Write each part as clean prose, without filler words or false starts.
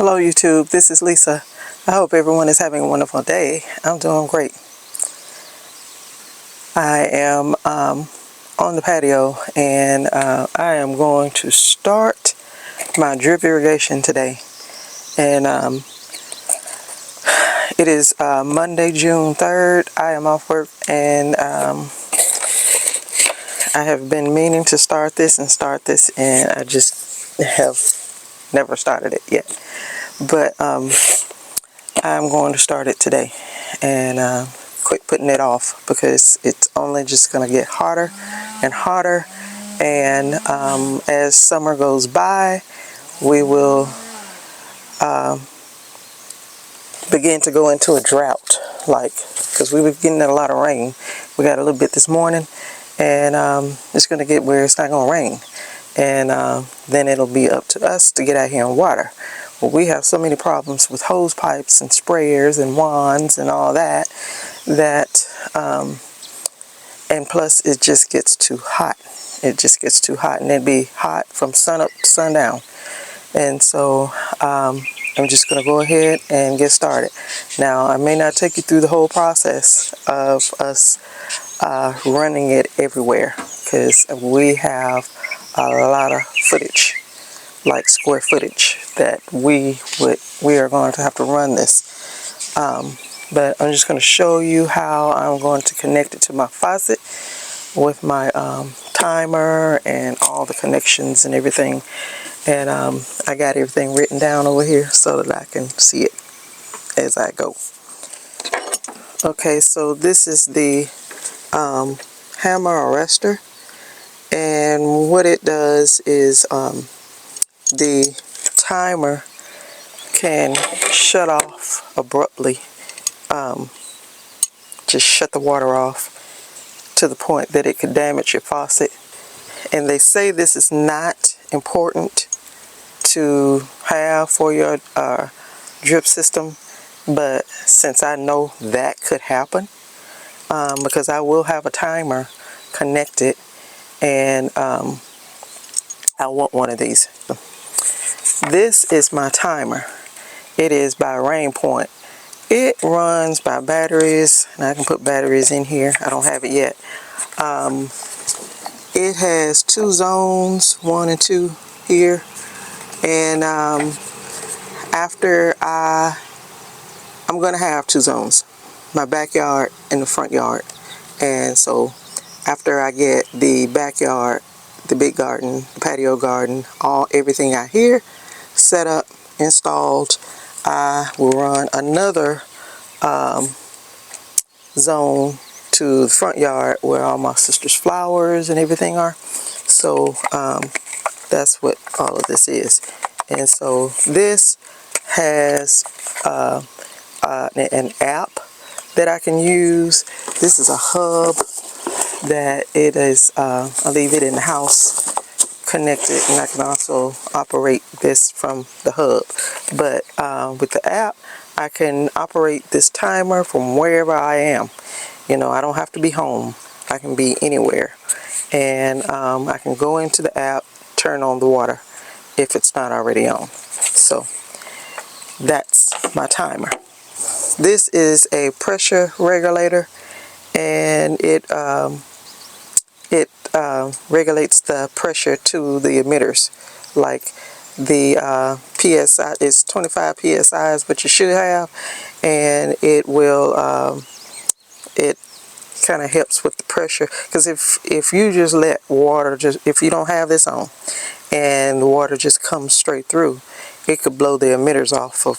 Hello YouTube, this is Lisa. I hope everyone is having a wonderful day. I'm doing great. I am on the patio and I am going to start my drip irrigation today. And it is Monday, June 3rd. I am off work and I have been meaning to start this and I just have never started it yet. But I'm going to start it today and quit putting it off because it's only just going to get hotter and hotter, and as summer goes by we will begin to go into a drought, like, because we were getting a lot of rain. We got a little bit this morning, and it's going to get where it's not going to rain, and then it'll be up to us to get out here and water. Well, we have so many problems with hose pipes and sprayers and wands and all that, and plus it just gets too hot. It just gets too hot, and it'd be hot from sun up to sundown. And so I'm just going to go ahead and get started. Now, I may not take you through the whole process of us running it everywhere, because we have a lot of footage, like square footage, that we are going to have to run this. But I'm just going to show you how I'm going to connect it to my faucet with my timer and all the connections and everything. And I got everything written down over here so that I can see it as I go. Okay, so this is the hammer arrestor, and what it does is the timer can shut off abruptly, just shut the water off to the point that it could damage your faucet. And they say this is not important to have for your drip system, but since I know that could happen, because I will have a timer connected, and I want one of these. This is my timer. It is by Rainpoint. It runs by batteries, and I can put batteries in here. I don't have it yet. It has 2 zones, 1 and 2 here, and after I'm going to have 2 zones, my backyard and the front yard. And so after I get the backyard, the big garden, the patio garden, everything out here set up, installed, I will run another zone to the front yard where all my sister's flowers and everything are. So that's what all of this is. And so this has an app that I can use. This is a hub that it is, I leave it in the house connected, and I can also operate this from the hub. But with the app, I can operate this timer from wherever I am. You know, I don't have to be home. I can be anywhere. And I can go into the app, turn on the water if it's not already on. So that's my timer. This is a pressure regulator, and it regulates the pressure to the emitters. Like the PSI is 25 PSI is what you should have, and it will it kind of helps with the pressure, because if you just let water, if you don't have this on and the water just comes straight through, it could blow the emitters off of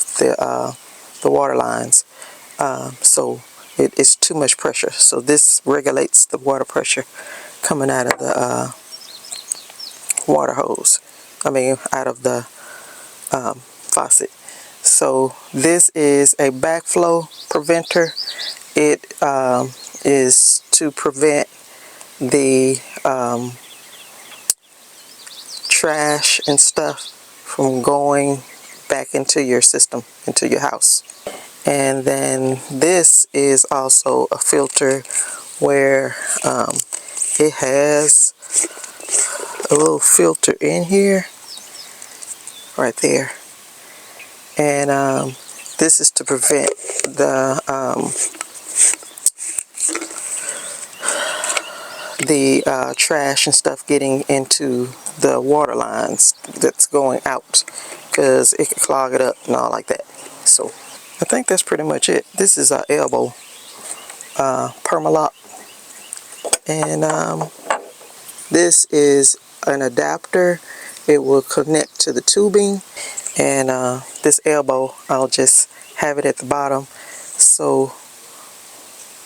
the water lines. So it's too much pressure. So this regulates the water pressure coming out of the water hose. I mean, out of the faucet. So this is a backflow preventer. It is to prevent the trash and stuff from going back into your system, into your house. And then this is also a filter where it has a little filter in here, right there, And this is to prevent the trash and stuff getting into the water lines that's going out, because it could clog it up and all like that. So I think that's pretty much it. This is a elbow permalock, and this is an adapter. It will connect to the tubing, and this elbow, I'll just have it at the bottom, so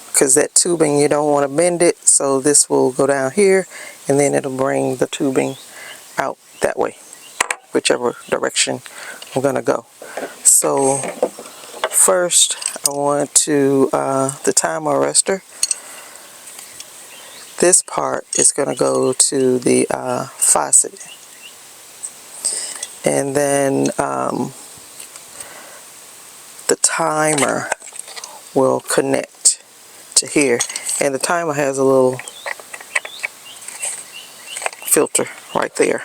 because that tubing, you don't want to bend it, so this will go down here and then it'll bring the tubing out that way, whichever direction I'm gonna go. So first I want to the time arrestor. This part is going to go to the faucet, and then the timer will connect to here, and the timer has a little filter right there.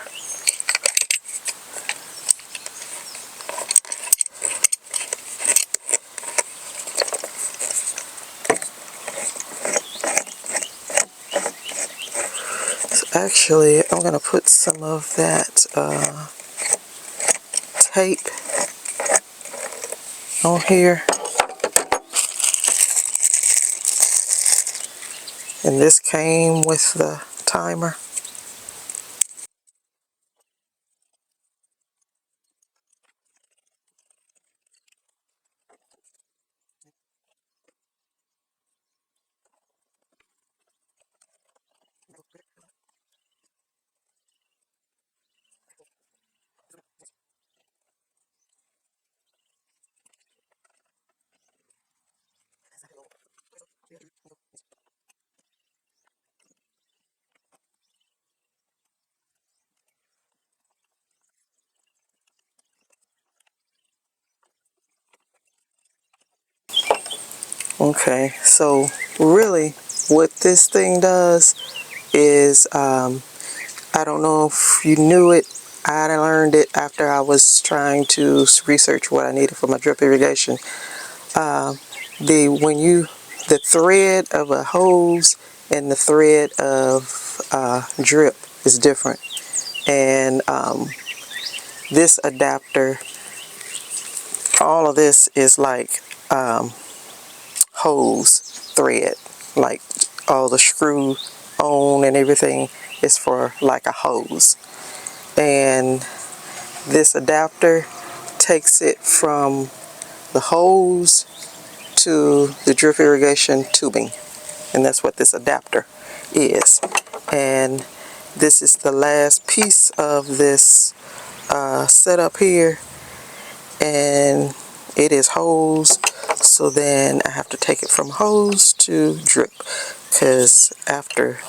So actually, I'm going to put some of that tape on here, and this came with the timer. Okay, so really what this thing does is, I don't know if you knew it, I learned it after I was trying to research what I needed for my drip irrigation. The thread of a hose and the thread of drip is different, and this adapter, all of this is like hose thread, like all the screw on and everything is for like a hose, and this adapter takes it from the hose to the drip irrigation tubing, and that's what this adapter is. And this is the last piece of this setup here, and it is hose. So then I have to take it from hose to drip, because after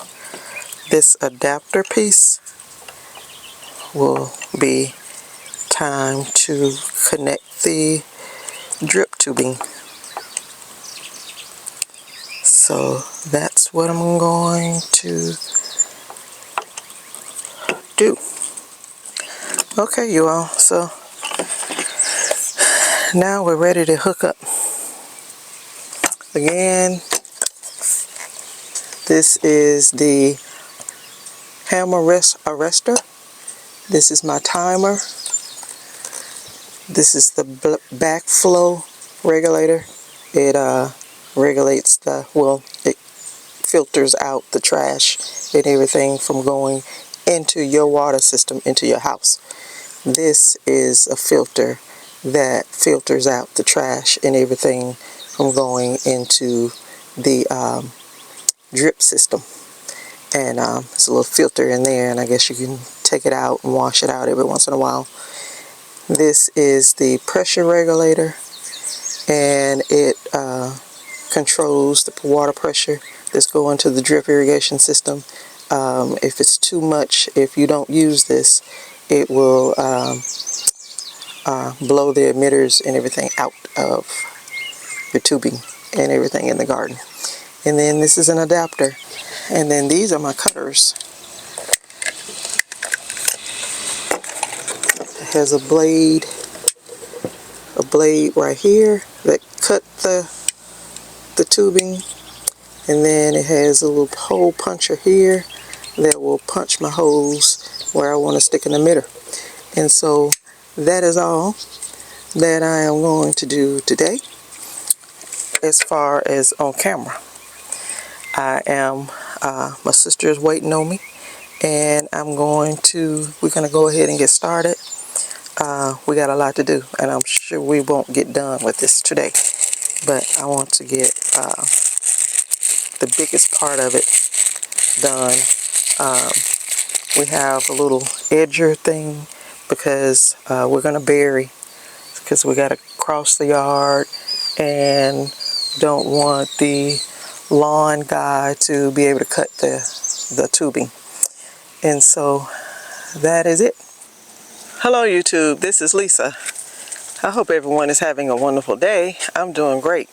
this adapter piece will be time to connect the drip tubing. So that's what I'm going to do. Okay, you all, so now we're ready to hook up. Again, this is the hammer arrestor. This is my timer. This is the backflow regulator. It regulates it filters out the trash and everything from going into your water system, into your house. This is a filter that filters out the trash and everything from going into the drip system. And there's a little filter in there, and I guess you can take it out and wash it out every once in a while. This is the pressure regulator, and it controls the water pressure that's going to the drip irrigation system. If it's too much, if you don't use this, it will blow the emitters and everything out of your tubing and everything in the garden. And then this is an adapter, and then these are my cutters. It has a blade a blade right here that cut the tubing, and then it has a little hole puncher here that will punch my holes where I want to stick an emitter. And so that is all that I am going to do today as far as on camera. I am my sister is waiting on me, and we're going to go ahead and get started. We got a lot to do, and I'm sure we won't get done with this today, but I want to get the biggest part of it done. We have a little edger thing because we're going to bury, because we got to cross the yard and don't want the lawn guy to be able to cut the tubing. And so that is it. Hello YouTube, this is Lisa. I hope everyone is having a wonderful day. I'm doing great.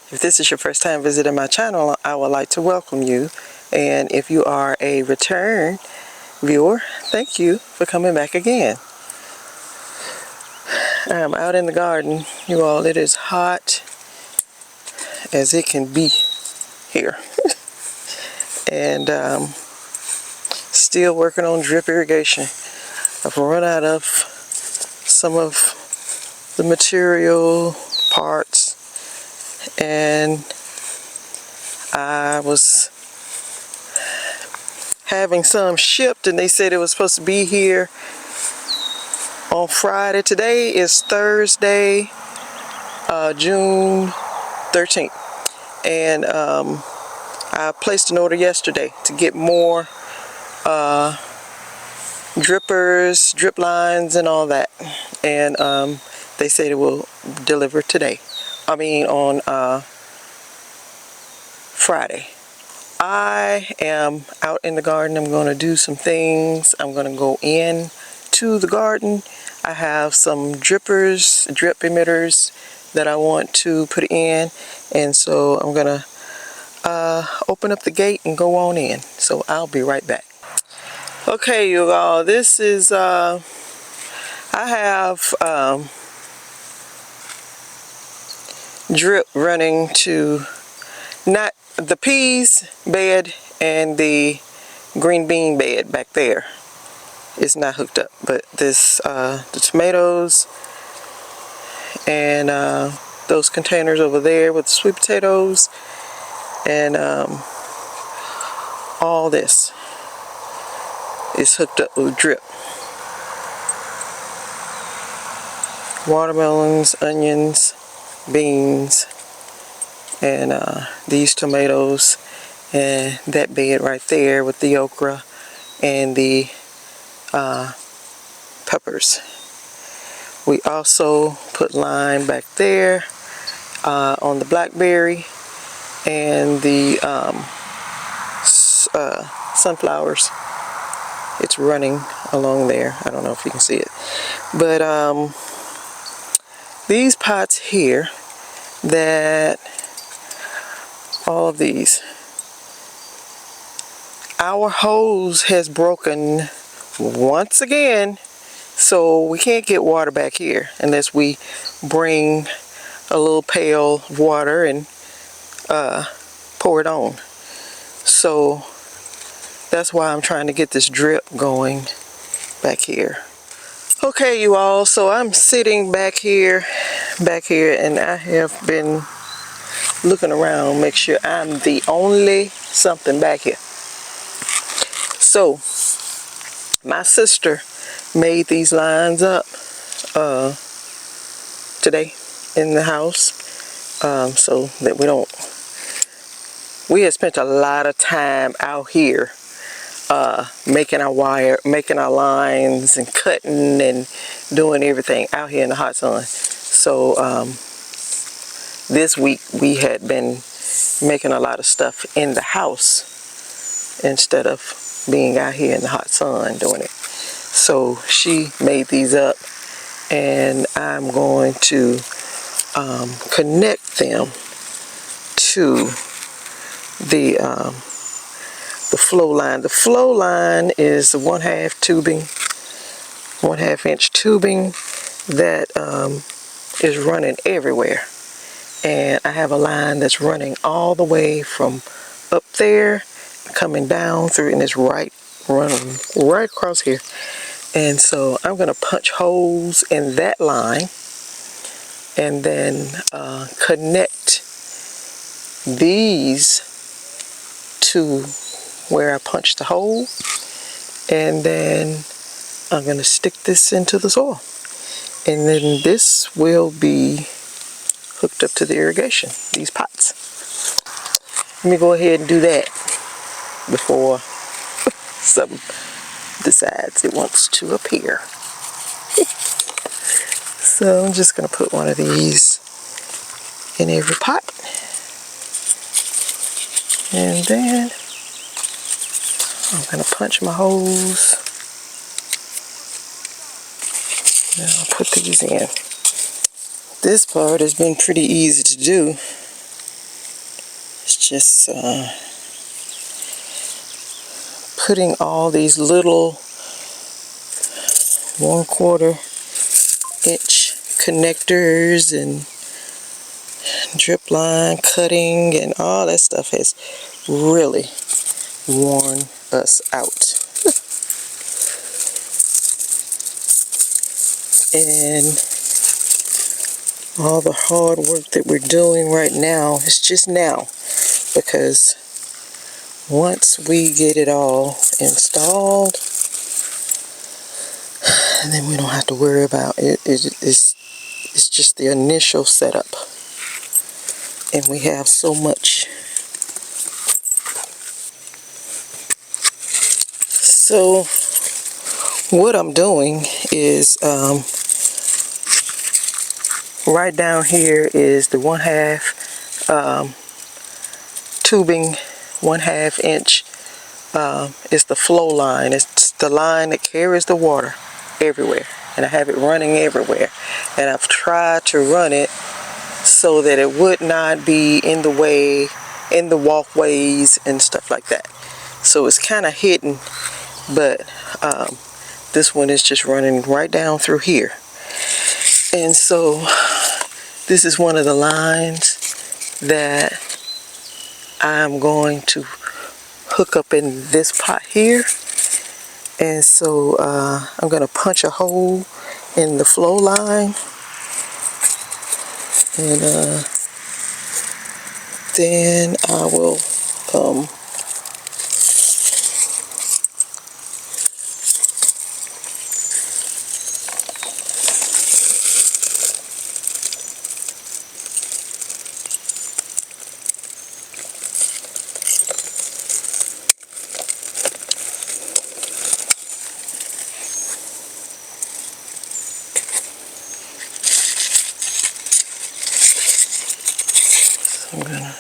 If this is your first time visiting my channel, I would like to welcome you. And if you are a return viewer, thank you for coming back again. I'm out in the garden, you all. It is hot as it can be here. And still working on drip irrigation. I've run out of some of the material parts, and I was having some shipped, and they said it was supposed to be here on Friday. Today is Thursday, June 13th, and I placed an order yesterday to get more drippers, drip lines, and all that, and they said it will deliver today. I mean on Friday. I am out in the garden. I'm going to do some things. I'm going to go in to the garden. I have some drippers, drip emitters that I want to put in, and so I'm going to open up the gate and go on in. So I'll be right back. Okay, you all, this is I have drip running to not the peas bed, and the green bean bed back there is not hooked up, but this the tomatoes and those containers over there with the sweet potatoes and all this is hooked up with drip. Watermelons, onions, beans, and these tomatoes, and that bed right there with the okra and the peppers. We also put lime back there on the blackberry and the sunflowers. It's running along there. I don't know if you can see it, but these pots here, that all of these, our hose has broken once again, so we can't get water back here unless we bring a little pail of water and pour it on. So that's why I'm trying to get this drip going back here. Okay, you all, so I'm sitting back here, and I have been looking around, make sure I'm the only something back here. So my sister made these lines up today in the house, so that we had spent a lot of time out here making our wire, making our lines, and cutting and doing everything out here in the hot sun. So this week we had been making a lot of stuff in the house instead of being out here in the hot sun doing it. So she made these up, and I'm going to connect them to the flow line. The flow line is the 1/2 tubing, 1/2 inch tubing that is running everywhere. And I have a line that's running all the way from up there, coming down through, and it's running right across here. And so I'm going to punch holes in that line and then connect these to where I punched the hole, and then I'm going to stick this into the soil, and then this will be hooked up to the irrigation, these pots. Let me go ahead and do that before something decides it wants to appear. So I'm just going to put one of these in every pot, and then I'm going to punch my holes. Now I'll put these in. This part has been pretty easy to do. It's just putting all these little 1/4 inch connectors and drip line cutting and all that stuff has really worn us out. And all the hard work that we're doing right now is just now, because once we get it all installed, and then we don't have to worry about it. It's just the initial setup, and we have so much. So what I'm doing is right down here is the 1/2 tubing, 1/2 inch is the flow line. It's the line that carries the water everywhere, and I have it running everywhere, and I've tried to run it so that it would not be in the way, in the walkways and stuff like that. So it's kind of hidden, but this one is just running right down through here. And so this is one of the lines that I'm going to hook up in this pot here. And so I'm going to punch a hole in the flow line, and then I will I'm gonna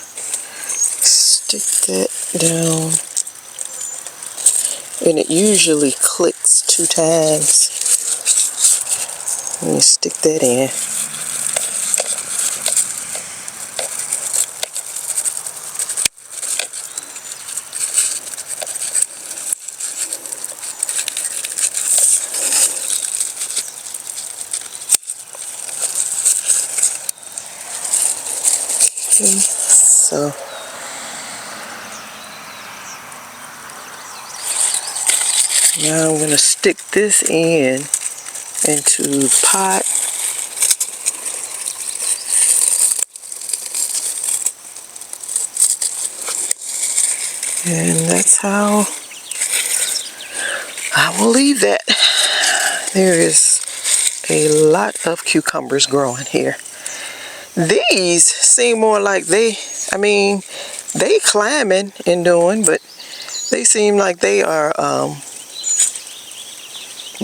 stick that down, and it usually clicks 2 times. Let me stick that in. Okay, so now I'm going to stick this into the pot. And that's how I will leave that. There is a lot of cucumbers growing here. These seem more like they climbing and doing, but they seem like they are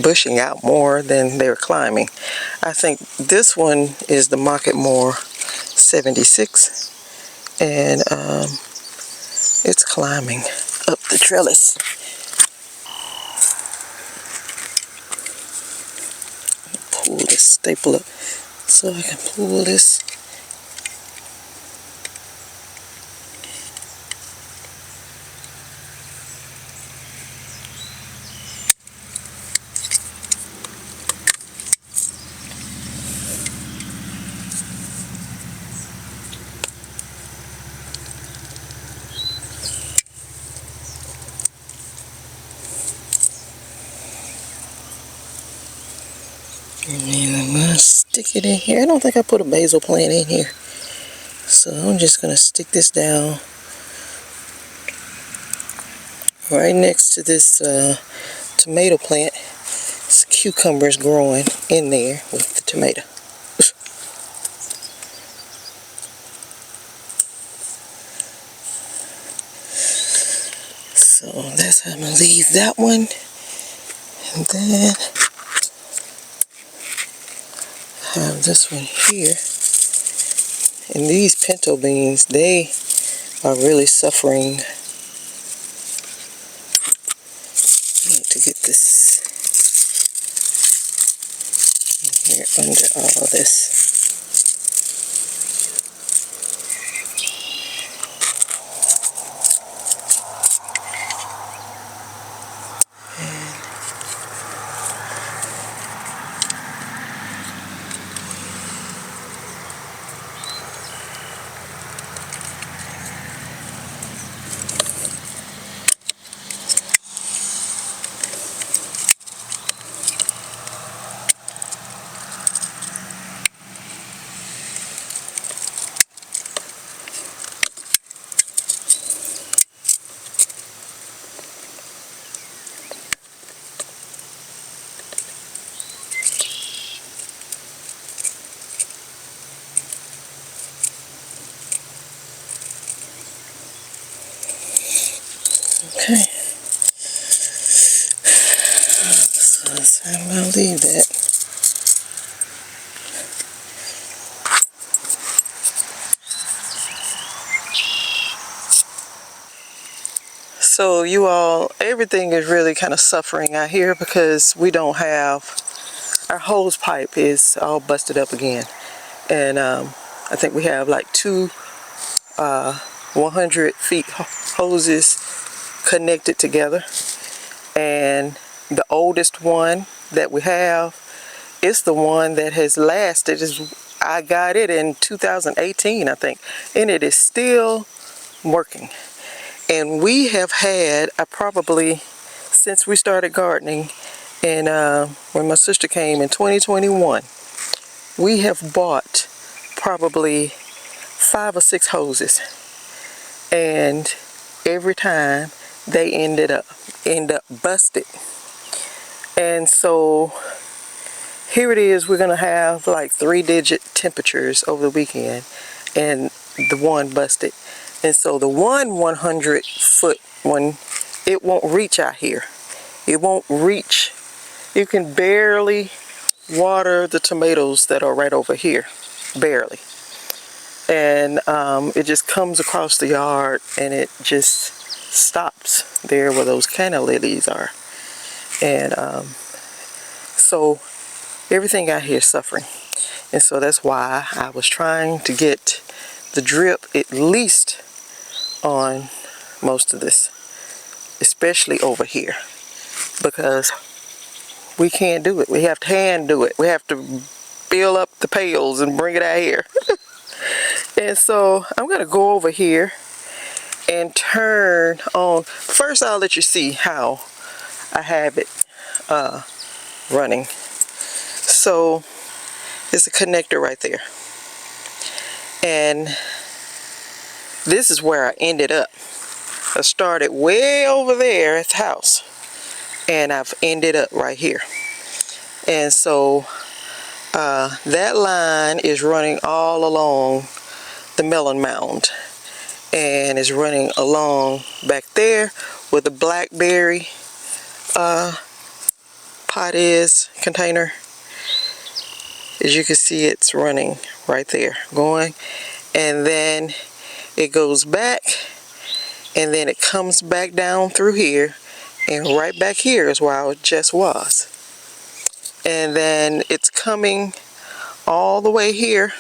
bushing out more than they're climbing. I think this one is the Market More 76, and it's climbing up the trellis. Pull this staple up so I can pull this. And I'm gonna stick it in here. I don't think I put a basil plant in here, so I'm just gonna stick this down right next to this tomato plant. It's cucumbers growing in there with the tomato. So that's how I'm gonna leave that one. And then I have this one here. And these pinto beans, they are really suffering. I need to get this in here under all this. Okay. So I'm going to leave that. So you all, everything is really kind of suffering out here because we don't have, our hose pipe is all busted up again. And I think we have like two 100 feet hoses connected together. And the oldest one that we have is the one that has lasted. I got it in 2018, I think, and it is still working. And we have had probably since we started gardening, and when my sister came in 2021, we have bought probably 5 or 6 hoses, and every time they end up busted. And so here it is, we're gonna have like 3-digit temperatures over the weekend, and the one busted. And so the 100-foot one, it won't reach out here. It won't reach. You can barely water the tomatoes that are right over here, barely. And it just comes across the yard and it just stops there where those canna lilies are. And so everything out here is suffering. And so that's why I was trying to get the drip at least on most of this, especially over here, because we can't do it. We have to hand do it. We have to fill up the pails and bring it out here. And so I'm gonna go over here and turn on. First, I'll let you see how I have it running. So it's a connector right there, and this is where I ended up. I started way over there at the house, and I've ended up right here. And so that line is running all along the melon mound, and is running along back there where the blackberry pot is, container. As you can see, it's running right there, going, and then it goes back, and then it comes back down through here, and right back here is where I just was. And then it's coming all the way here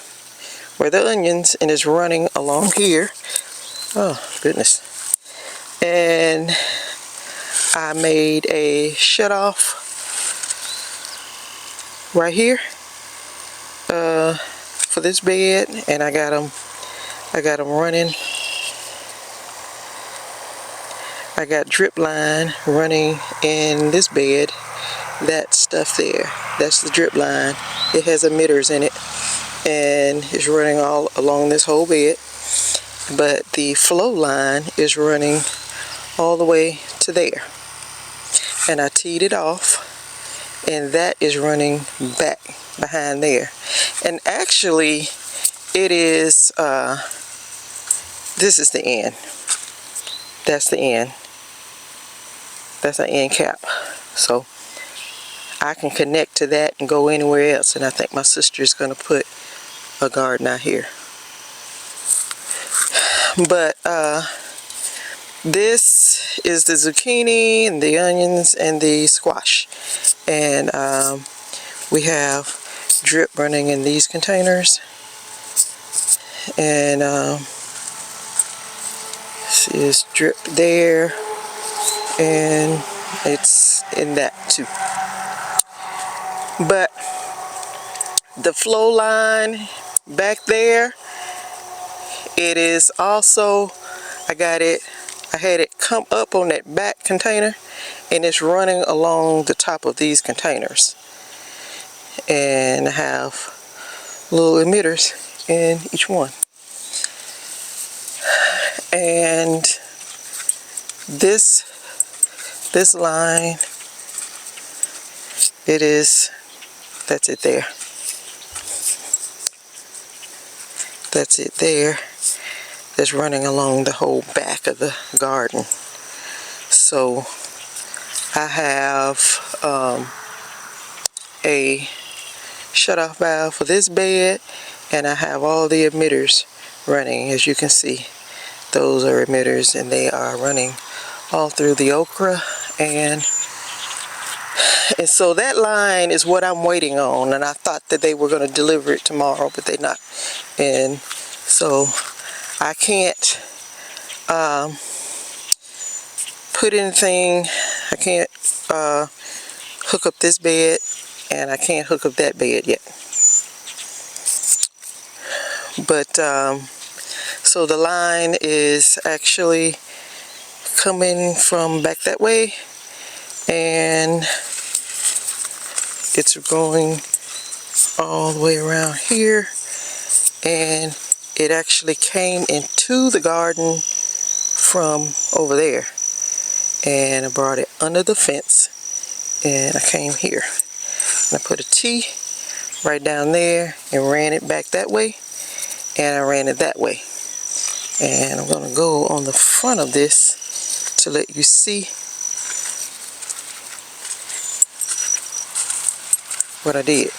where the onions, and it's running along here. Oh goodness. And I made a shut off right here for this bed, and I got them running. I got drip line running in this bed, that stuff there. That's the drip line. It has emitters in it, and it's running all along this whole bed. But the flow line is running all the way to there. And I teed it off, and that is running back behind there. And actually, it is, this is the end. That's the end. That's an end cap. So I can connect to that and go anywhere else. And I think my sister is going to put a garden out here. But this is the zucchini and the onions and the squash. And we have drip running in these containers. And this is drip there. And it's in that too. But the flow line back there, it is also, I had it come up on that back container, and it's running along the top of these containers. And I have little emitters in each one. And this line, that's it there. That's it there. That's running along the whole back of the garden. So I have a shutoff valve for this bed, and I have all the emitters running. As you can see, those are emitters, and they are running all through the okra. And so that line is what I'm waiting on, and I thought that they were going to deliver it tomorrow, but they're not. And so I can't put anything, I can't hook up this bed, and I can't hook up that bed yet. But so the line is actually coming from back that way, and it's going all the way around here, and it actually came into the garden from over there, and I brought it under the fence, and I came here, and I put a T right down there and ran it back that way, and I ran it that way. And I'm going to go on the front of this to let you see what I did.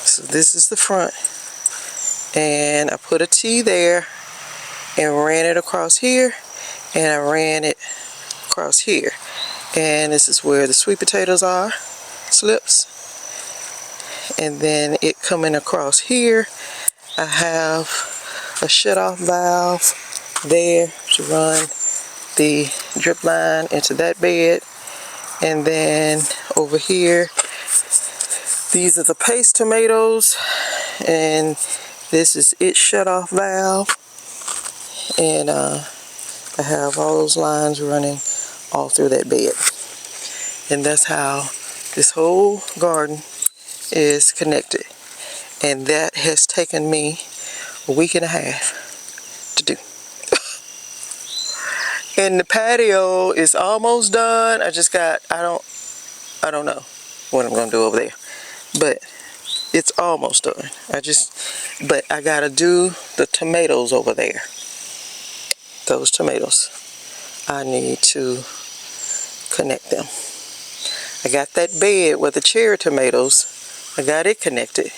So this is the front, and I put a T there and ran it across here, and I ran it across here, and this is where the sweet potatoes are, slips. And then it coming across here, I have a shut-off valve there to run the drip line into that bed. And then over here, these are the paste tomatoes, and this is its shut-off valve. And I have all those lines running all through that bed. And that's how this whole garden is connected. And that has taken me a week and a half to do. And the patio is almost done. I just got, I don't know what I'm gonna do over there, but it's almost done. But I gotta do the tomatoes over there. Those tomatoes, I need to connect them. I got that bed with the cherry tomatoes, I got it connected,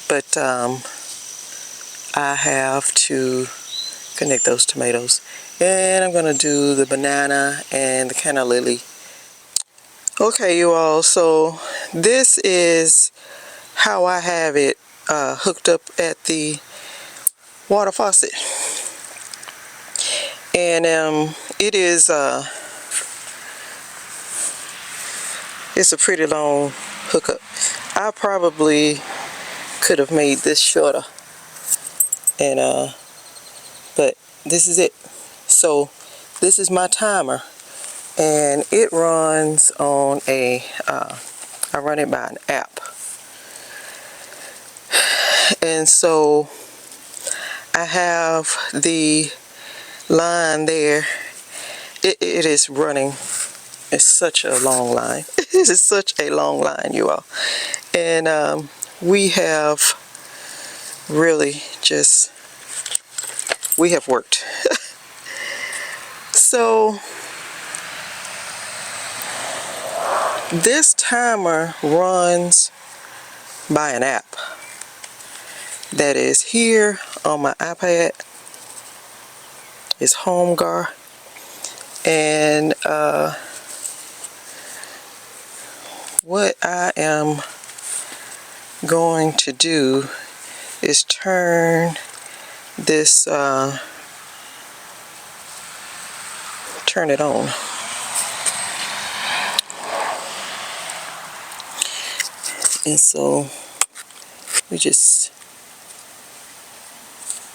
but I have to connect those tomatoes. And I'm gonna do the banana and the canna lily. Okay, you all, so this is how I have it hooked up at the water faucet. And it is it's a pretty long hookup. I probably could have made this shorter, and but this is it. So this is my timer and it runs on I run it by an app. And so I have the line there. It is running. It's such a long line. It is such a long line, you all. And we have really just, we have worked. So this timer runs by an app that is here on my iPad. It's HomeGar. And what I am going to do is turn this, turn it on. And so we just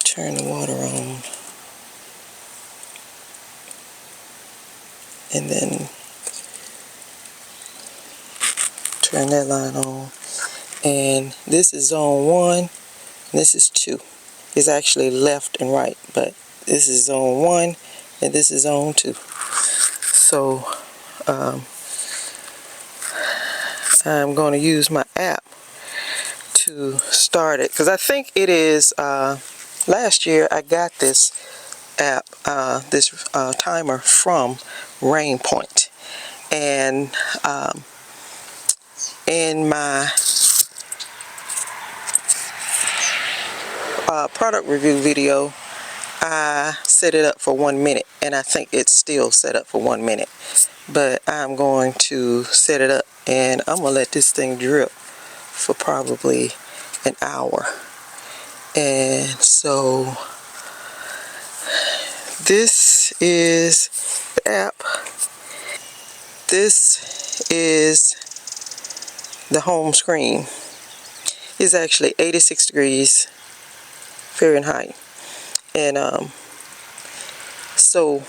turn the water on. And then turn that line on. And this is zone 1, and this is 2. It's actually left and right, but this is zone 1, and this is zone 2. So I'm going to use my app to start it, because I think it is, last year I got this app, this timer from Rainpoint. And in my product review video, I set it up for 1 minute, and I think it's still set up for 1 minute. But I'm going to set it up, and I'm gonna let this thing drip for probably an hour. And so this is the app. This is the home screen. It's actually 86 degrees Fahrenheit. And so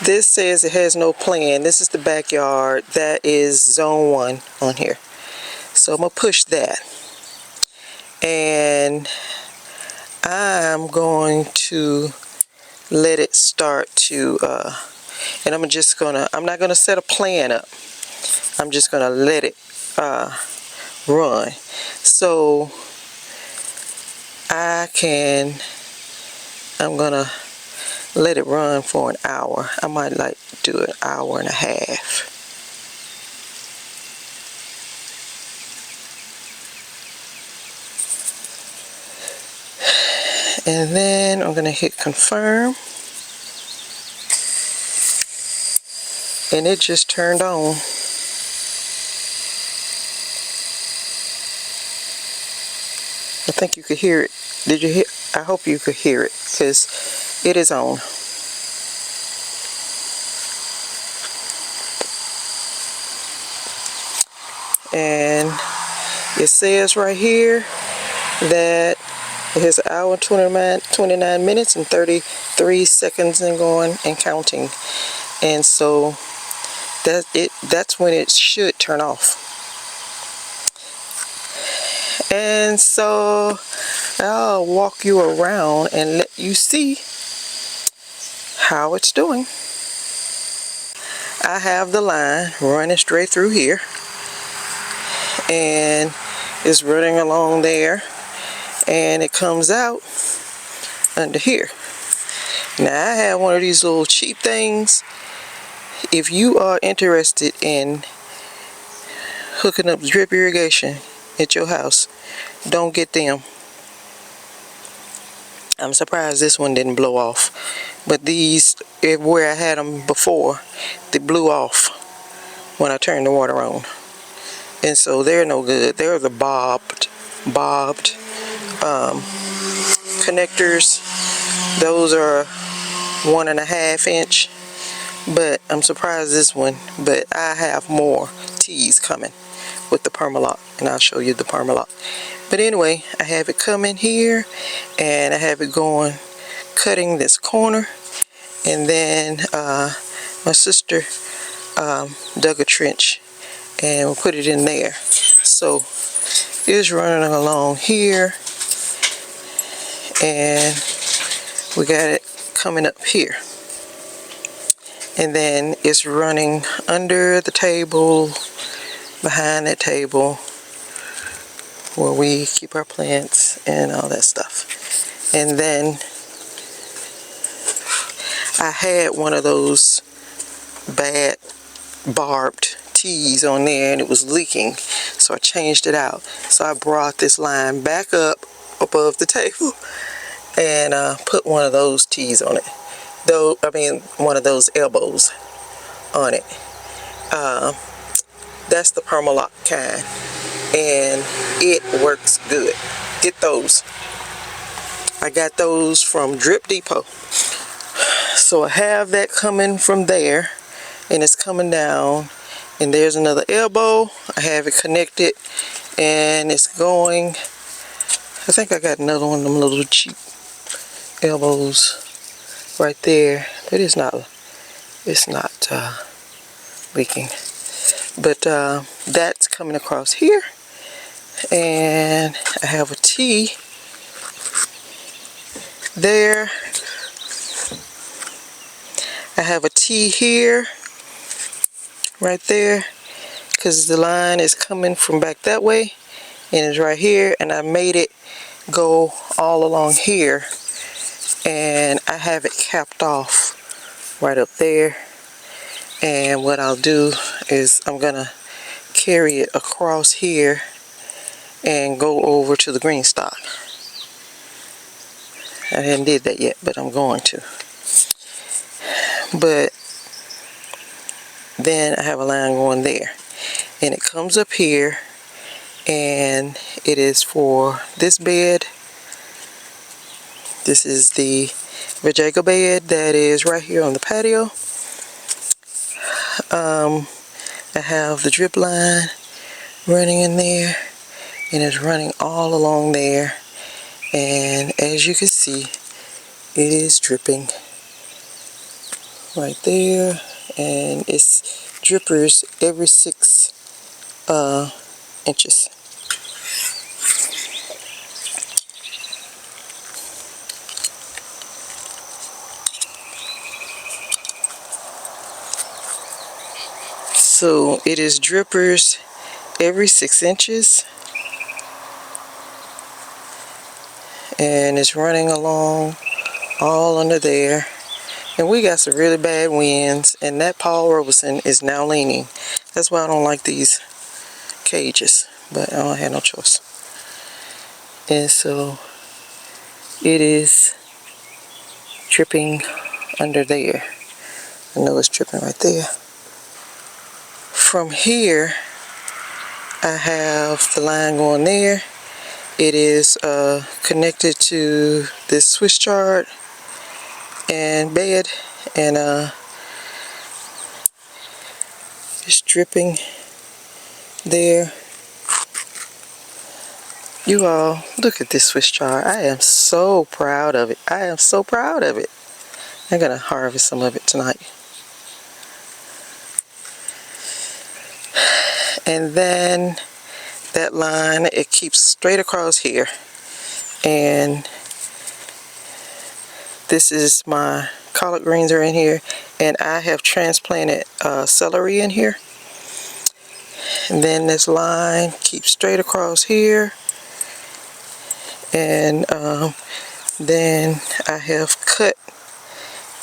this says it has no plan. This is the backyard. That is zone 1 on here. So I'm gonna push that. And I'm going to let it start to, and I'm not gonna set a plan up. I'm just gonna let it run. So I'm gonna let it run for an hour. I might like do an hour and a half. And then I'm gonna hit confirm. And it just turned on. I think you could hear it. Did you hear? I hope you could hear it, because it is on. And it says right here that it has an hour, 29 minutes and 33 seconds and going and counting. And so that's when it should turn off. And so I'll walk you around and let you see how it's doing. I have the line running straight through here, and it's running along there, and it comes out under here. Now I have one of these little cheap things. If you are interested in hooking up drip irrigation at your house, don't get them. I'm surprised this one didn't blow off. But these, where I had them before, they blew off when I turned the water on. And so they're no good. They're the bobbed connectors. Those are 1.5 inch. But I'm surprised this one. But I have more T's coming with the Permalock, and I'll show you the Permalock. But anyway, I have it coming here, and I have it going, cutting this corner, and then my sister dug a trench and put it in there. So it's running along here, and we got it coming up here, and then it's running under the table, behind that table where we keep our plants and all that stuff. And then I had one of those bad barbed tees on there, and it was leaking, so I changed it out. So I brought this line back up above the table and put one of those tees on it. One of those elbows on it. That's the Permalock kind, and it works good. Get those. I got those from Drip Depot. So I have that coming from there, and it's coming down, and there's another elbow. I have it connected, and it's going. I think I got another one of them little cheap elbows right there, but it's not leaking. But that's coming across here, and I have a T there. I have a T here, right there, because the line is coming from back that way, and it's right here, and I made it go all along here, and I have it capped off right up there. And what I'll do is I'm gonna carry it across here and go over to the green stock. I hadn't did that yet, but I'm going to. But then I have a line going there, and it comes up here, and it is for this bed. This is the Vajayga bed that is right here on the patio. I have the drip line running in there, and it's running all along there, and as you can see, it is dripping right there, and it's drippers every 6 inches. So it is drippers every 6 inches, and it's running along all under there. And we got some really bad winds, and that Paul Robeson is now leaning. That's why I don't like these cages, but I don't have no choice. And so it is dripping under there. I know it's dripping right there. From here, I have the line going there. It is connected to this Swiss chard and bed, and it's dripping there. You all, look at this Swiss chard. I am so proud of it. I am so proud of it. I'm gonna harvest some of it tonight. And then that line, it keeps straight across here, and this is my collard greens are in here, and I have transplanted celery in here. And then this line keeps straight across here, and then I have cut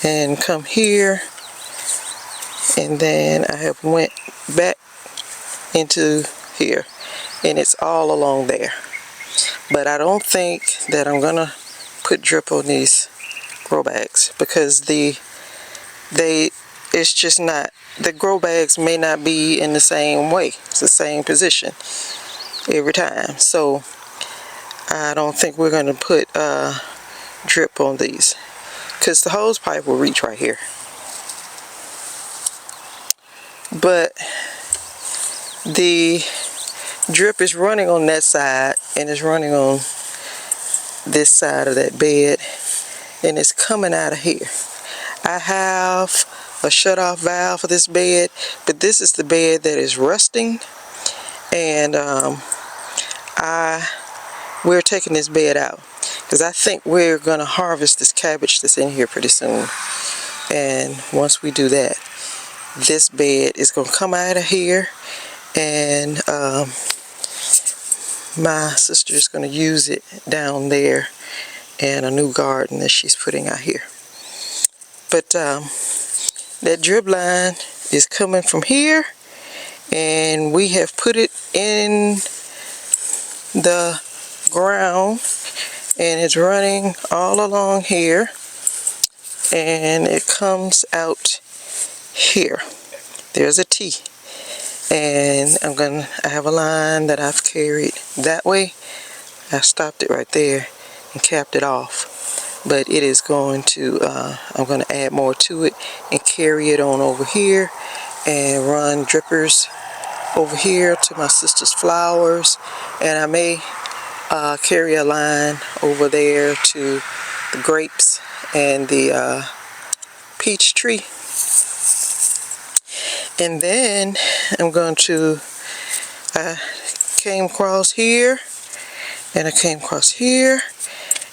and come here, and then I have went back into here, and it's all along there. But I don't think that I'm gonna put drip on these grow bags, because it's just not, the grow bags may not be in the same way. It's the same position every time, so I don't think we're gonna put drip on these, because the hose pipe will reach right here. But the drip is running on that side, and it's running on this side of that bed, and it's coming out of here. I have a shut-off valve for this bed, but this is the bed that is rusting, and we're taking this bed out because I think we're gonna harvest this cabbage that's in here pretty soon. And once we do that, this bed is gonna come out of here, and my sister is gonna use it down there in a new garden that she's putting out here. But that drip line is coming from here, and we have put it in the ground, and it's running all along here, and it comes out here. There's a T, and I have a line that I've carried that way. I stopped it right there and capped it off, but it is going to I'm going to add more to it and carry it on over here and run drippers over here to my sister's flowers, and I may carry a line over there to the grapes and the peach tree. And then I'm going to, I came across here, and I came across here,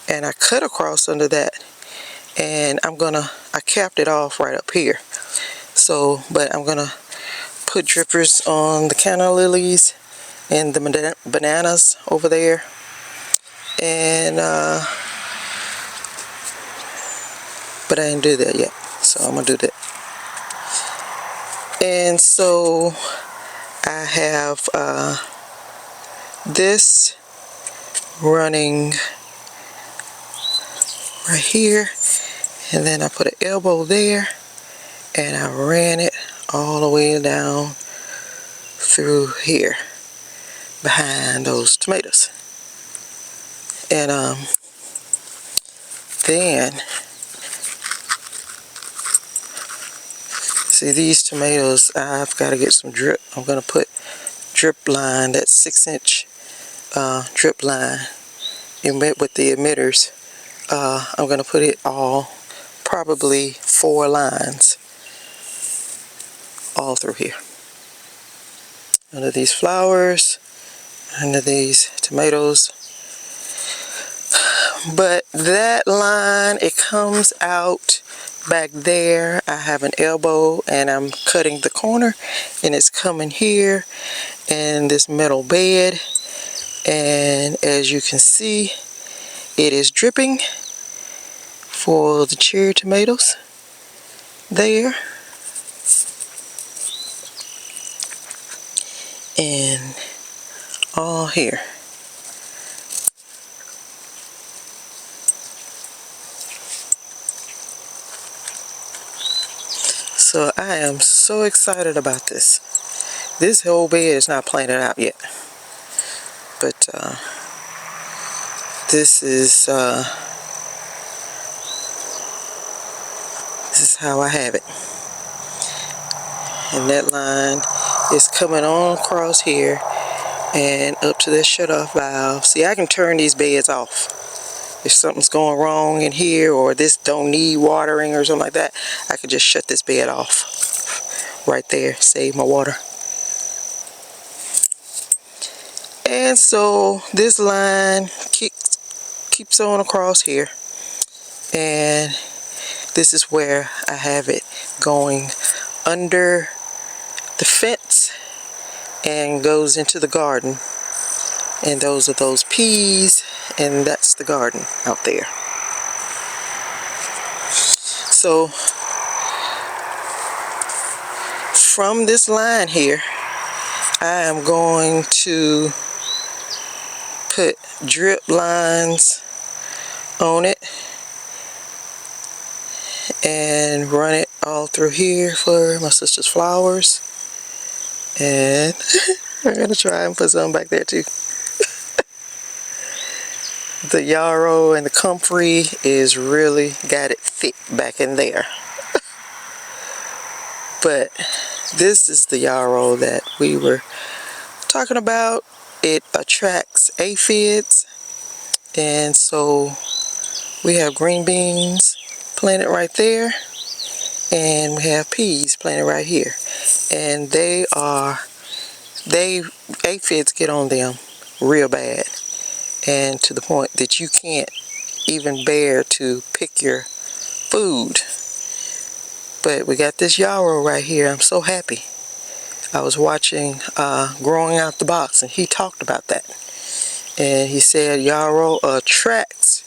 and I cut across under that, and I capped it off right up here. So, but I'm gonna put drippers on the canna lilies and the bananas over there, and but I didn't do that yet, so I'm gonna do that. And so I have this running right here, and then I put an elbow there, and I ran it all the way down through here behind those tomatoes. And then see these tomatoes, I've got to get some drip. I'm going to put drip line, that 6-inch drip line with the emitters. I'm going to put it all, probably 4 lines all through here. Under these flowers, under these tomatoes. But that line, it comes out back there. I have an elbow, and I'm cutting the corner, and it's coming here in this metal bed, and as you can see, it is dripping for the cherry tomatoes there, and all here. So I am so excited about this. This whole bed is not planted out yet, but this is how I have it. And that line is coming on across here and up to this shut-off valve. See, I can turn these beds off. If something's going wrong in here, or this don't need watering or something like that, I could just shut this bed off right there, save my water. And so this line keeps on across here, and this is where I have it going under the fence and goes into the garden. And those are those peas, and that's the garden out there. So from this line here, I am going to put drip lines on it and run it all through here for my sister's flowers. And I'm gonna try and put some back there too. The yarrow and the comfrey is really got it thick back in there. But this is the yarrow that we were talking about. It attracts aphids, and so we have green beans planted right there, and we have peas planted right here, and aphids get on them real bad, and to the point that you can't even bear to pick your food. But we got this yarrow right here. I'm so happy. I was watching Growing Out the Box, and he talked about that, and he said yarrow attracts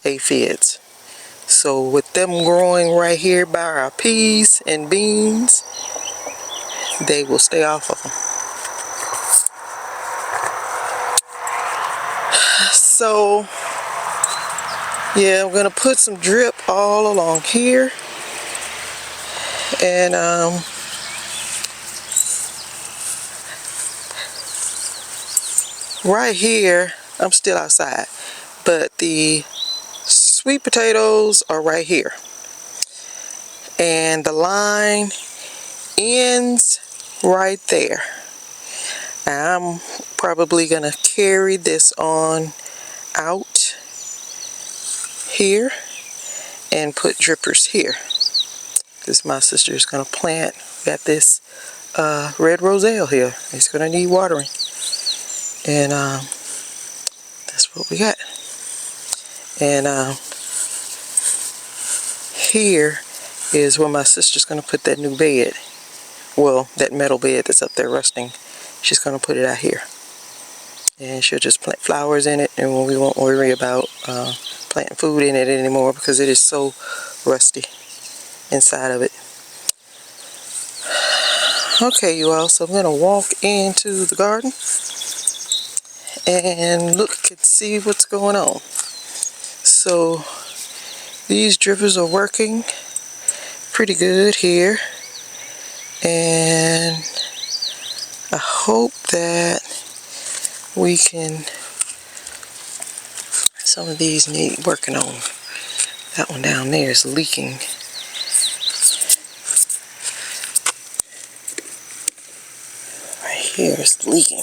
aphids. So with them growing right here by our peas and beans, they will stay off of them. So yeah, I'm gonna put some drip all along here, and right here I'm still outside, but the sweet potatoes are right here, and the line ends right there. I'm probably gonna carry this on out here and put drippers here, because my sister is gonna plant. Got this red roselle here. It's gonna need watering, and that's what we got. And here is where my sister's gonna put that new bed. Well, that metal bed that's up there rusting, she's gonna put it out here, and she'll just plant flowers in it, and we won't worry about planting food in it anymore, because it is so rusty inside of it. Okay, you all, so I'm gonna walk into the garden and look and see what's going on. So these drippers are working pretty good here, and I hope that we can, some of these need working on. That one down there is leaking. Right here is leaking.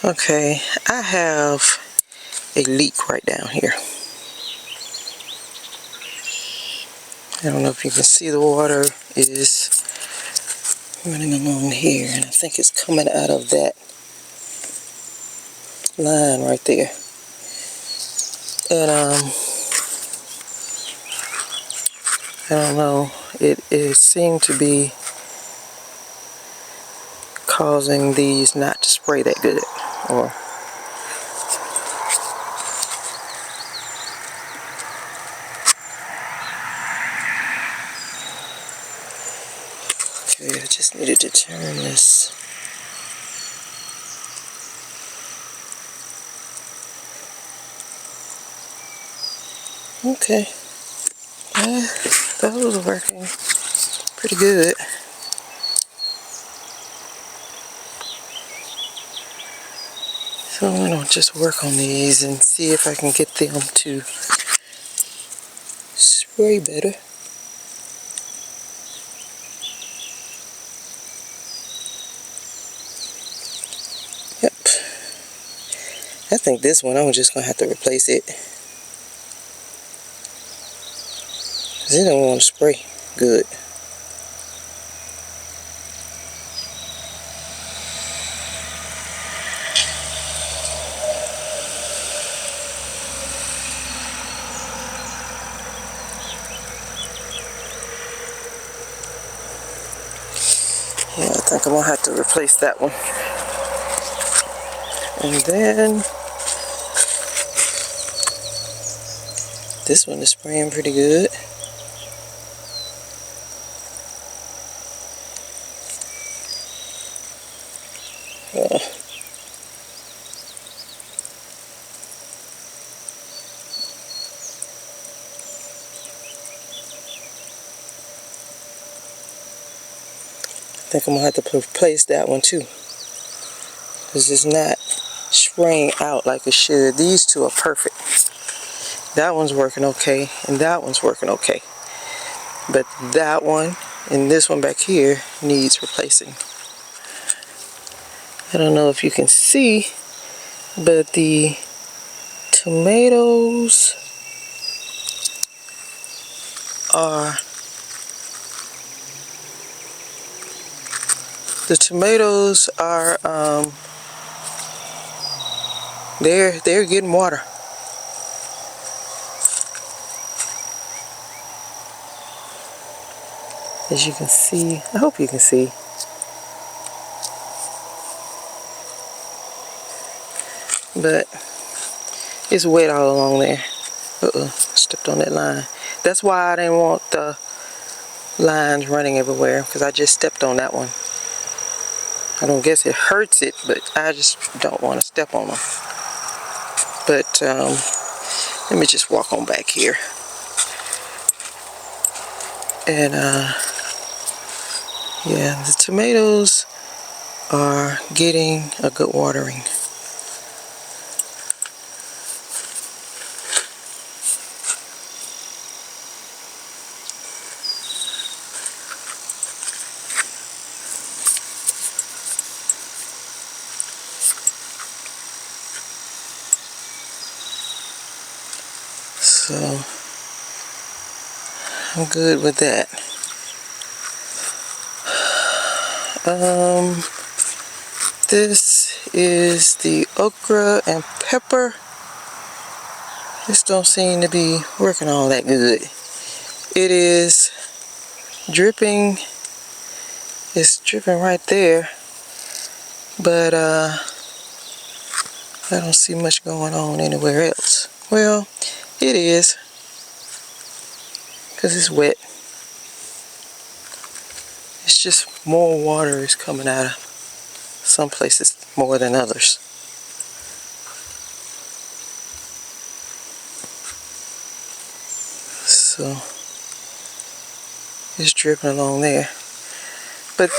Okay, I have a leak right down here. I don't know if you can see, the water is running along here, and I think it's coming out of that line right there. And I don't know, it seemed to be causing these not to spray that good, or okay, I just needed to turn this. Okay, those are working pretty good. So I'm gonna just work on these and see if I can get them to spray better. Yep. I think this one I'm just gonna have to replace it, because it don't want to spray good. Yeah, I think I'm gonna have to replace that one. And then This one is spraying pretty good. I think I'm gonna have to replace that one too, because it's not spraying out like it should. These two are perfect. That one's working okay, and that one's working okay. But that one and this one back here needs replacing. I don't know if you can see, but the tomatoes are they're getting water. As you can see, I hope you can see. But it's wet all along there. Stepped on that line. That's why I didn't want the lines running everywhere, because I just stepped on that one. I don't guess it hurts it, but I just don't want to step on them. But let me just walk on back here. And yeah, the tomatoes are getting a good watering. So I'm good with that. This is the okra and pepper. This don't seem to be working all that good. It is dripping. It's dripping right there, but I don't see much going on anywhere else. Well, it is, because it's wet. It's just more water is coming out of some places more than others. So it's dripping along there. But